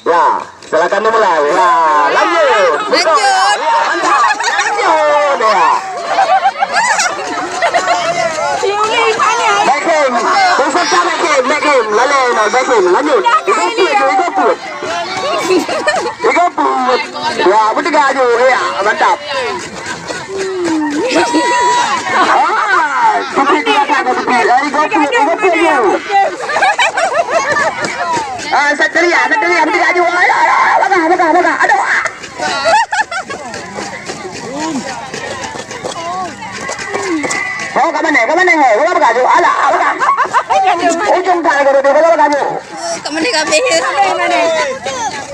Ya, silakan dimulai. Ya, lanjut. Buka. Ya, mantap. Lanjut dia. Backing. Peserta backing. Backing. Lanjut. Ikut. Ya, bertiga aja. Ya, mantap. Ikut. Satria, bertiga aja. Aduh. Oh, kamu nih, gua apa kaju? Ala, apa? Ujung kali gua apa kaju? Kamu nih kabeh.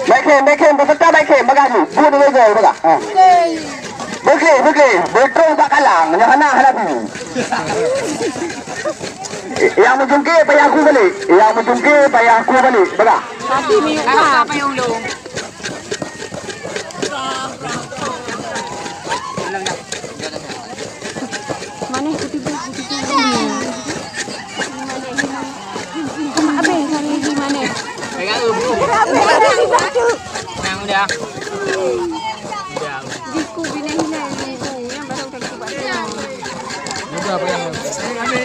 Backing, peserta backing, bagaju. Gua dulu gua, baga. Backing, betul tak kalang, jangan hadapi. Yang menjungkir payah aku balik, baga. Tapi mi apa yung long? Mana kutiba? Abe, hari di mana? Pegang ubu. Nang udah. Diku bina-hina ibu yang baru terkubat. Juga apa yang? Nih.